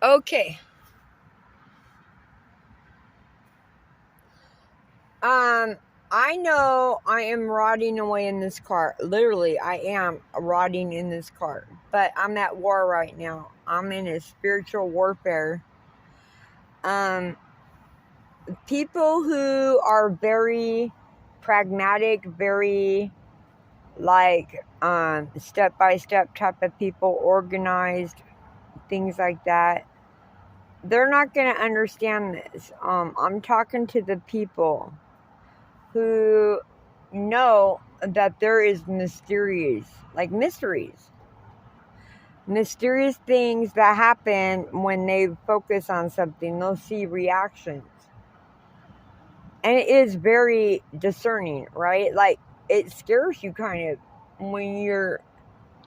Okay. I know I am rotting away in this car. Literally, I am rotting in this car. But I'm at war right now. I'm in a spiritual warfare. People who are very pragmatic, very step by step type of people, organized, things like that. They're not going to understand this. I'm talking to the people who know that there is mysteries things that happen when they focus on something. They'll see reactions, and it is very discerning, right? Like, it scares you kind of when you're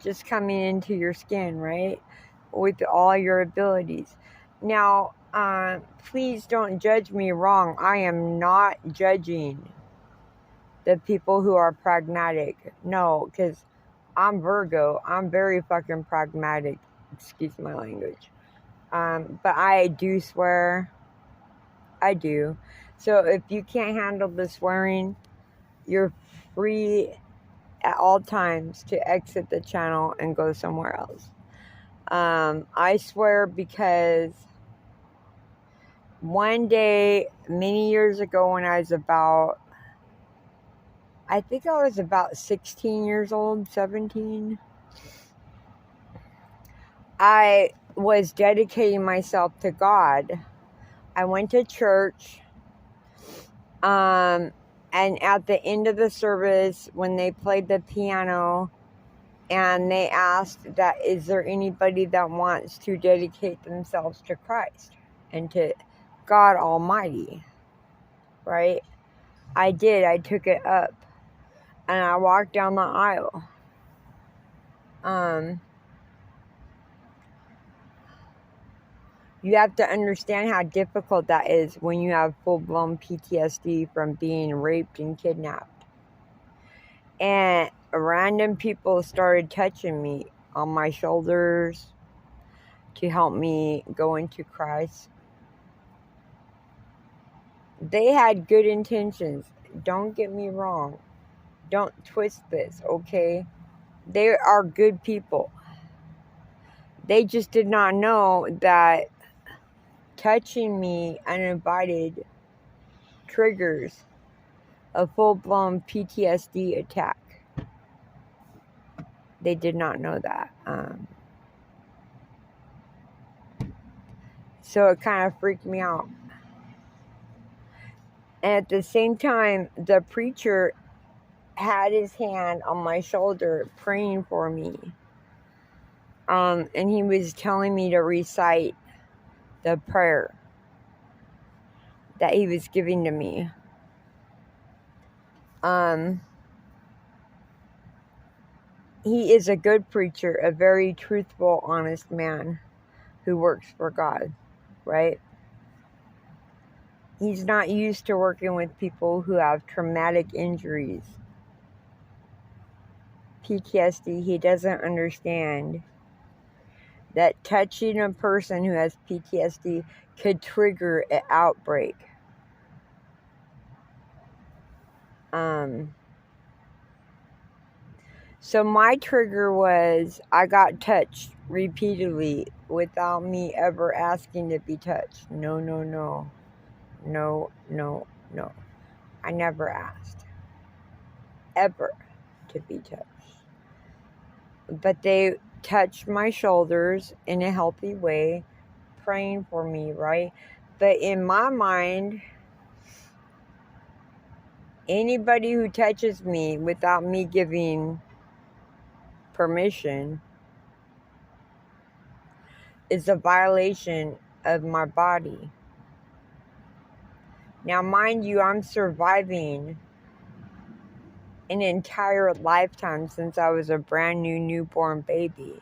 just coming into your skin, right, with all your abilities. Now, please don't judge me wrong. I am not judging the people who are pragmatic. No, because I'm Virgo. I'm very fucking pragmatic. Excuse my language. But I do swear. I do. So if you can't handle the swearing, you're free at all times to exit the channel and go somewhere else. I swear because one day, many years ago, when I think I was about 16 years old, 17, I was dedicating myself to God. I went to church, and at the end of the service, when they played the piano, and they asked that, is there anybody that wants to dedicate themselves to Christ and to God Almighty, right? I did. I took it up, and I walked down the aisle. You have to understand how difficult that is when you have full-blown PTSD from being raped and kidnapped. And random people started touching me on my shoulders to help me go into Christ. They had good intentions. Don't get me wrong. Don't twist this, okay? They are good people. They just did not know that touching me uninvited triggers a full-blown PTSD attack. They did not know that. So it kind of freaked me out. And at the same time, the preacher had his hand on my shoulder praying for me. And he was telling me to recite the prayer that he was giving to me. He is a good preacher, a very truthful, honest man who works for God, right? He's not used to working with people who have traumatic injuries, PTSD. He doesn't understand that touching a person who has PTSD could trigger an outbreak. So my trigger was I got touched repeatedly without me ever asking to be touched. No. I never asked ever to be touched. But they touched my shoulders in a healthy way, praying for me, right? But in my mind, anybody who touches me without me giving permission is a violation of my body. Now, mind you, I'm surviving an entire lifetime since I was a brand new newborn baby,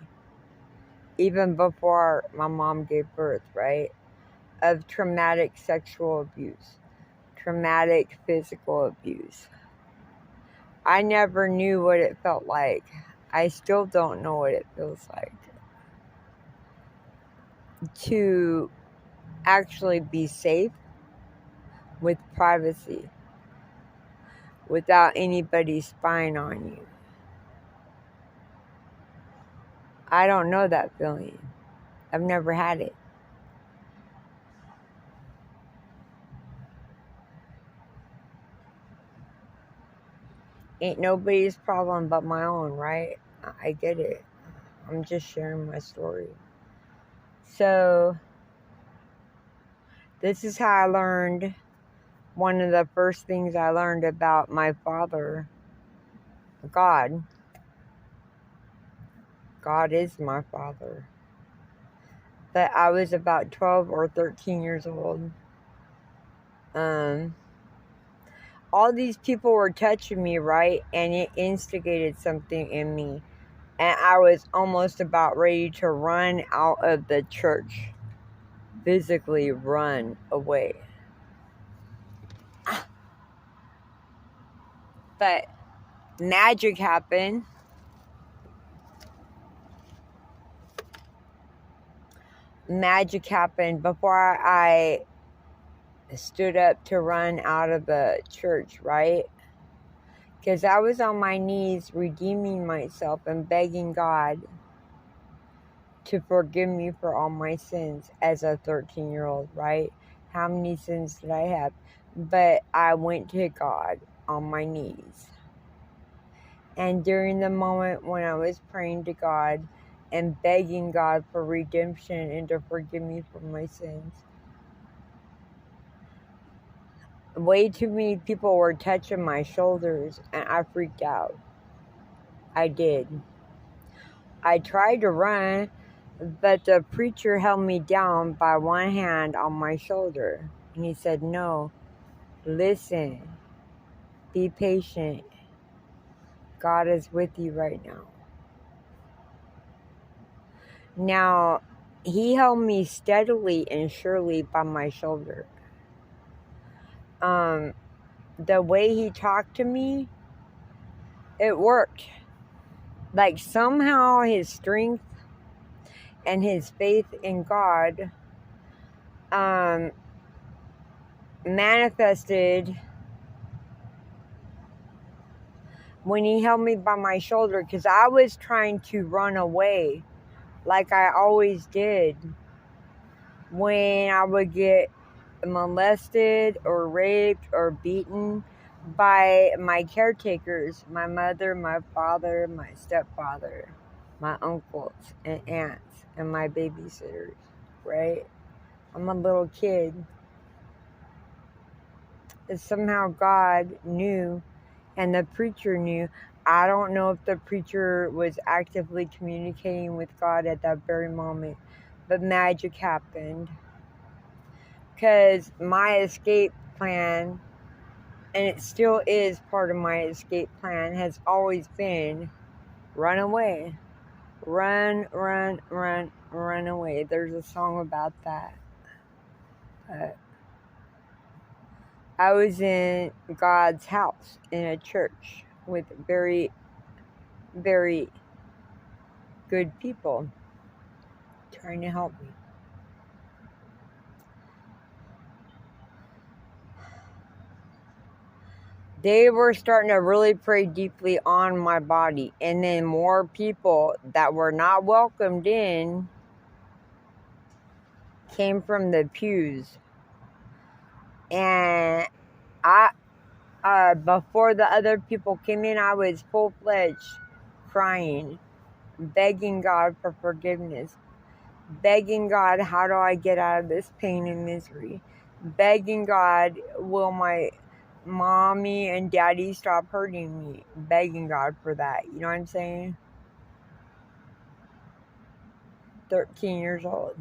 even before my mom gave birth, right? Of traumatic sexual abuse, traumatic physical abuse. I never knew what it felt like. I still don't know what it feels like. to actually be safe with privacy without anybody spying on you. I don't know that feeling. I've never had it. Ain't nobody's problem but my own, right? I get it. I'm just sharing my story. So, this is how I learned. One of the first things I learned about my father, God. God is my father. But I was about 12 or 13 years old. All these people were touching me, right? And it instigated something in me. And I was almost about ready to run out of the church. Physically run away. But magic happened. Magic happened before I stood up to run out of the church, right? Because I was on my knees redeeming myself and begging God to forgive me for all my sins as a 13-year-old, right? How many sins did I have? But I went to God on my knees. And during the moment when I was praying to God and begging God for redemption and to forgive me for my sins, way too many people were touching my shoulders and I freaked out. I did. I tried to run, but the preacher held me down by one hand on my shoulder. And he said, "No, listen, be patient. God is with you right now." Now, he held me steadily and surely by my shoulder. The way he talked to me, it worked. Like somehow his strength and his faith in God manifested when he held me by my shoulder, because I was trying to run away like I always did when I would get molested or raped or beaten by my caretakers, my mother, my father, my stepfather, my uncles and aunts, and my babysitters, right? I'm a little kid. And somehow God knew, and the preacher knew. I don't know if the preacher was actively communicating with God at that very moment, but magic happened. Because my escape plan, and it still is part of my escape plan, has always been run away. Run, run, run, run away. There's a song about that. I was in God's house in a church with very, very good people trying to help me. They were starting to really pray deeply on my body. And then more people that were not welcomed in came from the pews. And before the other people came in, I was full-fledged crying, begging God for forgiveness, begging God, how do I get out of this pain and misery? Begging God, will my mommy and daddy stop hurting me? Begging God for that. You know what I'm saying? 13 years old.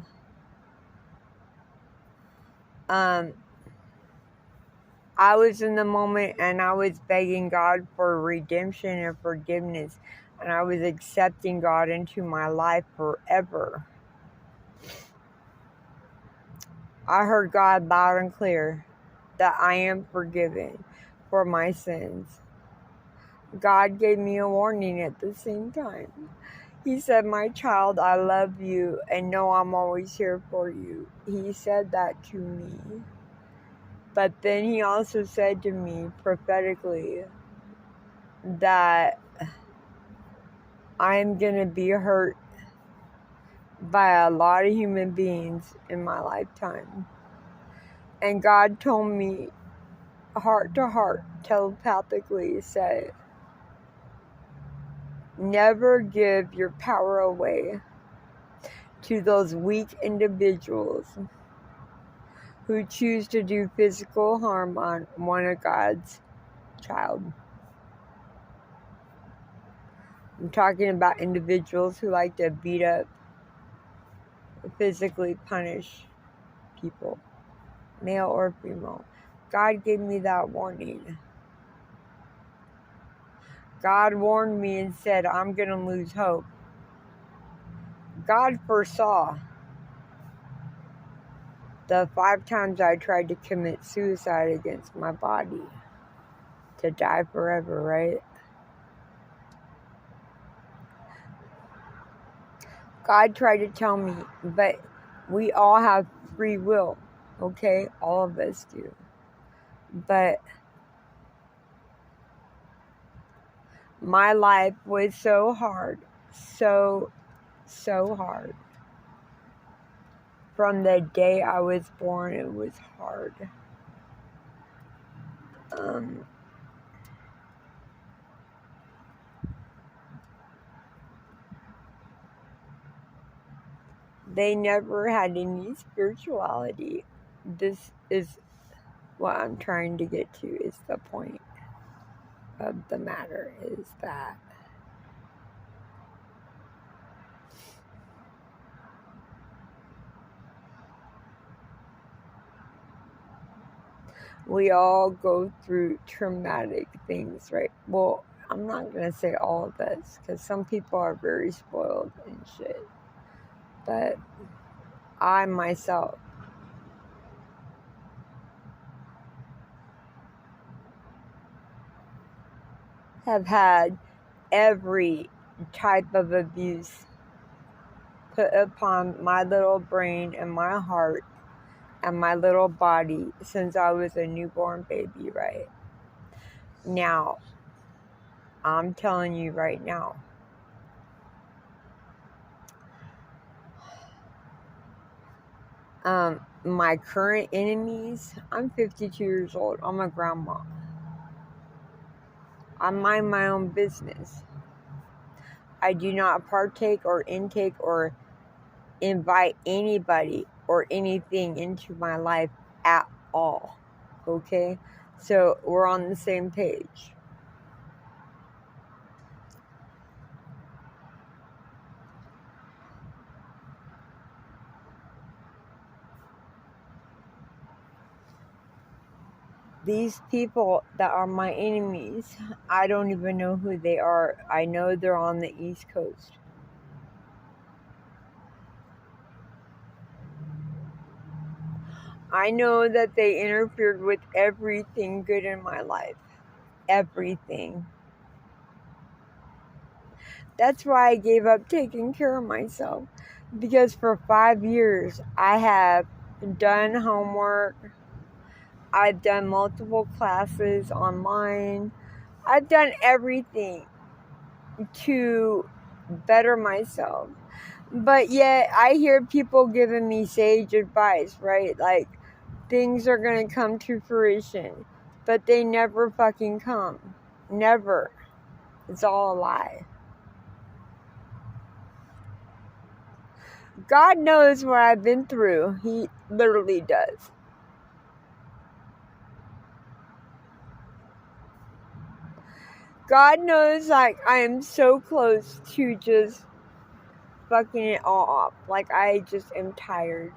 I was in the moment and I was begging God for redemption and forgiveness. And I was accepting God into my life forever. I heard God loud and clear that I am forgiven for my sins. God gave me a warning at the same time. He said, "My child, I love you and know I'm always here for you." He said that to me. But then he also said to me prophetically that I'm going to be hurt by a lot of human beings in my lifetime. And God told me, heart to heart, telepathically, said, never give your power away to those weak individuals who choose to do physical harm on one of God's child. I'm talking about individuals who like to beat up, physically punish people, male or female. God gave me that warning. God warned me and said, I'm going to lose hope. God foresaw the 5 times I tried to commit suicide against my body, to die forever, right? God tried to tell me, but we all have free will, okay? All of us do. But my life was so hard, so hard. From the day I was born, it was hard. They never had any spirituality. This is what I'm trying to get to, is the point of the matter, is that we all go through traumatic things, right? Well, I'm not going to say all of us, because some people are very spoiled and shit. But I myself have had every type of abuse put upon my little brain and my heart and my little body since I was a newborn baby, right? Now, I'm telling you right now, my current enemies, I'm 52 years old. I'm a grandma. I mind my own business. I do not partake or intake or invite anybody or anything into my life at all. Okay? So we're on the same page. These people that are my enemies, I don't even know who they are. I know they're on the East Coast. I know that they interfered with everything good in my life. Everything. That's why I gave up taking care of myself. Because for 5 years, I have done homework. I've done multiple classes online. I've done everything to better myself. But yet, I hear people giving me sage advice, right? Like, things are going to come to fruition. But they never fucking come. Never. It's all a lie. God knows what I've been through. He literally does. God knows, like, I am so close to just fucking it all up. Like, I just am tired.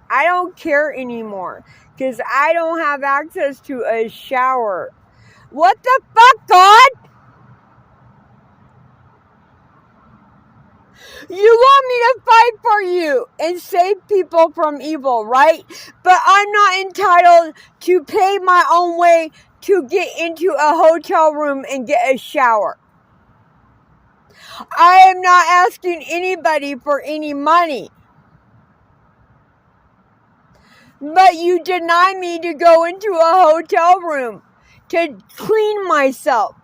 I don't care anymore because I don't have access to a shower. What the fuck, God? You want me to fight for you and save people from evil, right? But I'm not entitled to pay my own way to get into a hotel room and get a shower. I am not asking anybody for any money. But you deny me to go into a hotel room to clean myself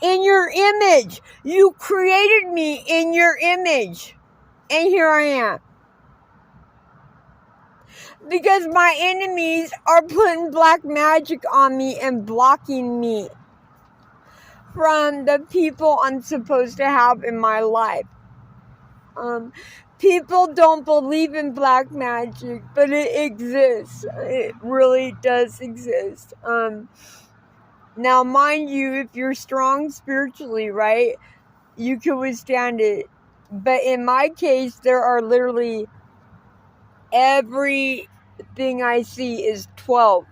in your image. You created me in your image. And here I am. Because my enemies are putting black magic on me and blocking me from the people I'm supposed to have in my life. People don't believe in black magic, but it exists. It really does exist. Now, mind you, if you're strong spiritually, right, you can withstand it. But in my case, there are literally everything I see is 12.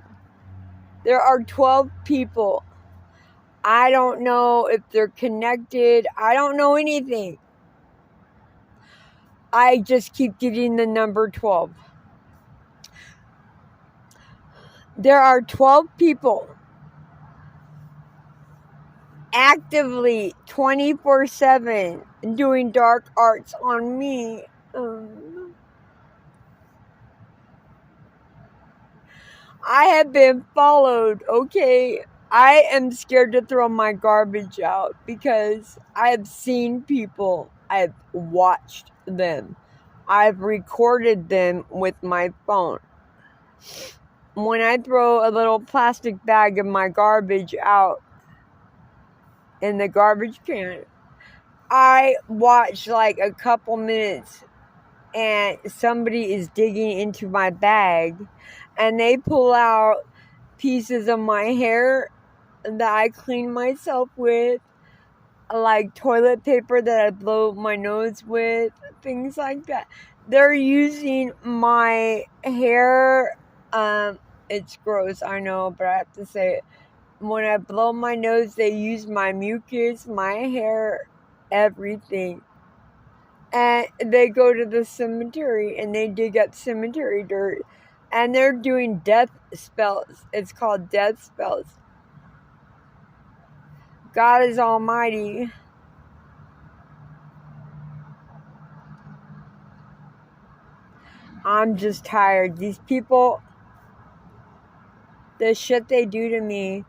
There are 12 people. I don't know if they're connected. I don't know anything. I just keep getting the number 12. There are 12 people actively 24/7 doing dark arts on me. I have been followed, okay? I am scared to throw my garbage out because I have seen people. I've watched them. I've recorded them with my phone. When I throw a little plastic bag of my garbage out in the garbage can, I watch like a couple minutes and somebody is digging into my bag and they pull out pieces of my hair that I clean myself with, like toilet paper that I blow my nose with, things like that. They're using my hair. It's gross, I know, but I have to say it. When I blow my nose, they use my mucus, my hair, everything. And they go to the cemetery and they dig up cemetery dirt. And they're doing death spells. It's called death spells. God is almighty. I'm just tired. These people, the shit they do to me,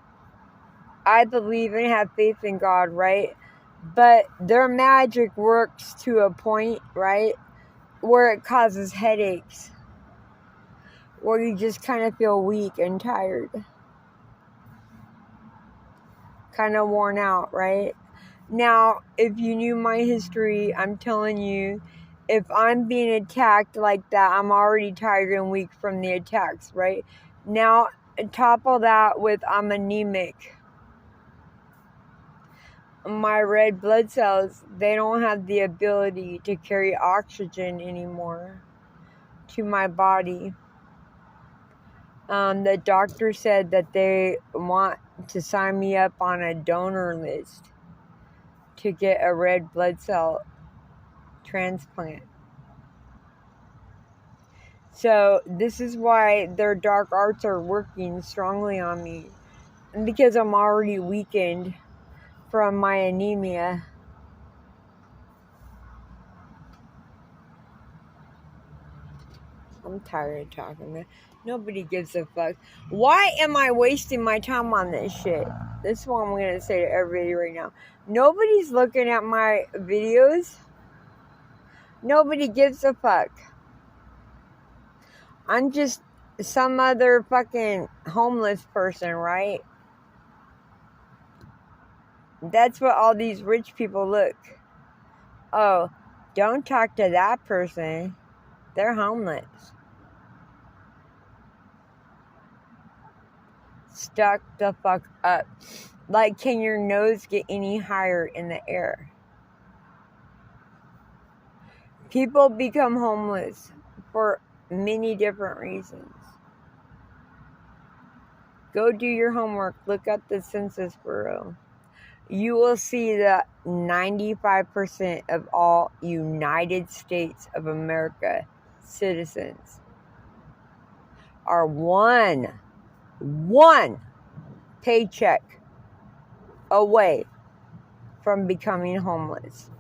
I believe and have faith in God, right? But their magic works to a point, right? Where it causes headaches. Where you just kind of feel weak and tired. Kind of worn out, right? Now, if you knew my history, I'm telling you, if I'm being attacked like that, I'm already tired and weak from the attacks, right? Now, topple that with I'm anemic. My red blood cells, they don't have the ability to carry oxygen anymore to my body. The doctor said that they want to sign me up on a donor list to get a red blood cell transplant. So this is why their dark arts are working strongly on me. And because I'm already weakened from my anemia. I'm tired of talking, man. Nobody gives a fuck. Why am I wasting my time on this shit? This is what I'm going to say to everybody right now. Nobody's looking at my videos. Nobody gives a fuck. I'm just some other fucking homeless person, right? That's what all these rich people look. Oh, don't talk to that person. They're homeless. Stuck the fuck up. Like, can your nose get any higher in the air? People become homeless for many different reasons. Go do your homework. Look at the Census Bureau. You will see that 95% of all United States of America citizens are one paycheck away from becoming homeless.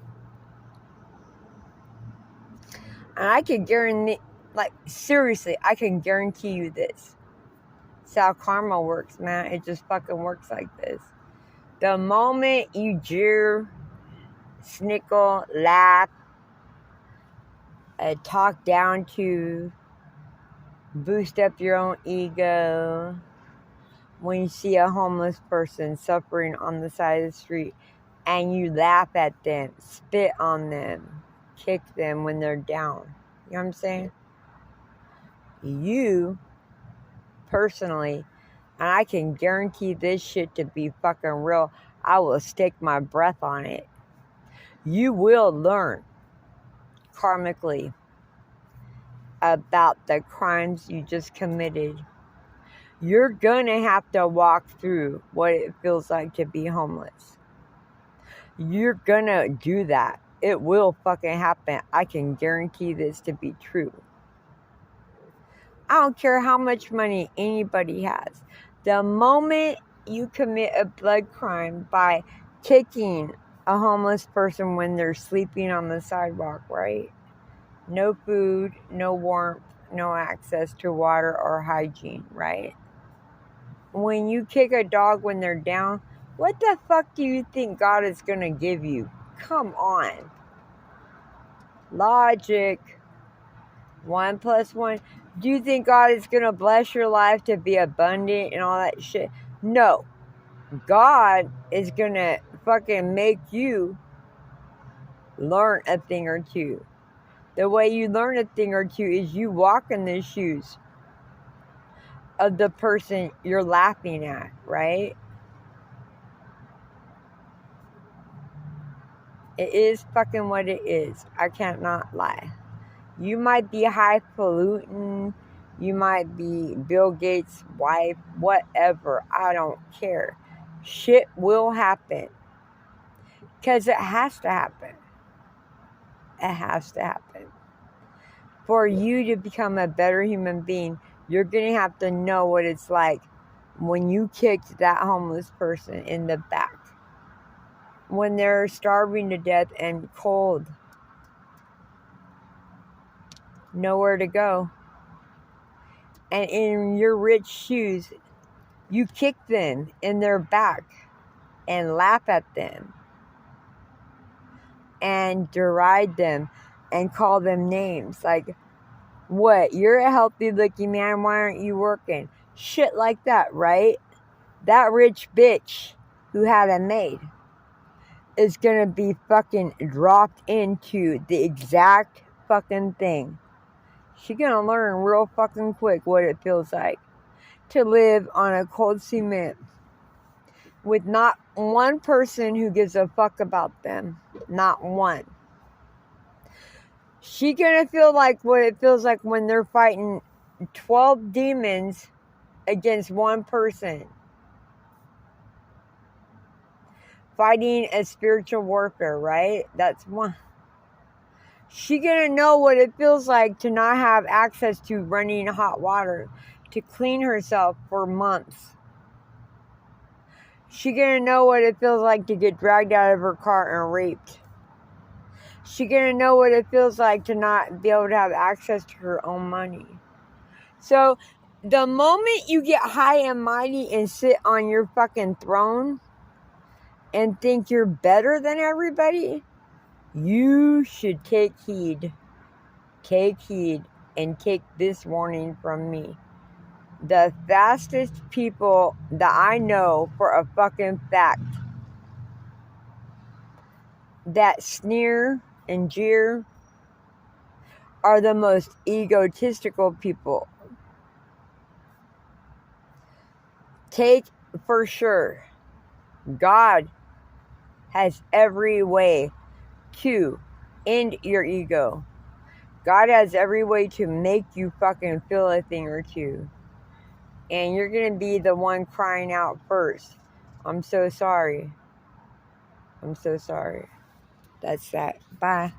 And I can guarantee, like, seriously, I can guarantee you this. It's how karma works, man. It just fucking works like this. The moment you jeer, snickle, laugh, talk down to, boost up your own ego, when you see a homeless person suffering on the side of the street and you laugh at them, spit on them, kick them when they're down. You know what I'm saying? You, personally, and I can guarantee this shit to be fucking real, I will stake my breath on it. You will learn karmically about the crimes you just committed. You're gonna have to walk through what it feels like to be homeless. You're gonna do that. It will fucking happen. I can guarantee this to be true. I don't care how much money anybody has. The moment you commit a blood crime by kicking a homeless person when they're sleeping on the sidewalk, right? No food, no warmth, no access to water or hygiene, right? When you kick a dog when they're down, what the fuck do you think God is going to give you? Come on. Logic. 1 + 1. Do you think God is going to bless your life to be abundant and all that shit? No. God is going to fucking make you learn a thing or two. The way you learn a thing or two is you walk in the shoes of the person you're laughing at, right? It is fucking what it is. I can't not lie. You might be highfalutin. You might be Bill Gates' wife. Whatever. I don't care. Shit will happen. Because it has to happen. It has to happen. For you to become a better human being, you're going to have to know what it's like when you kicked that homeless person in the back. When they're starving to death and cold. Nowhere to go. And in your rich shoes, you kick them in their back and laugh at them and deride them and call them names. Like, what? You're a healthy looking man. Why aren't you working? Shit like that, right? That rich bitch who had a maid is going to be fucking dropped into the exact fucking thing. She's going to learn real fucking quick what it feels like to live on a cold cement with not one person who gives a fuck about them. Not one. She's going to feel like what it feels like when they're fighting 12 demons against one person. Fighting a spiritual warfare, right? That's one. She's going to know what it feels like to not have access to running hot water to clean herself for months. She's going to know what it feels like to get dragged out of her car and raped. She's going to know what it feels like to not be able to have access to her own money. So, the moment you get high and mighty and sit on your fucking throne and think you're better than everybody, you should take heed. Take heed and take this warning from me. The fastest people that I know for a fucking fact that sneer and jeer are the most egotistical people. Take for sure, God has every way to end your ego. God has every way to make you fucking feel a thing or two. And you're going to be the one crying out first. I'm so sorry. I'm so sorry. That's that. Bye.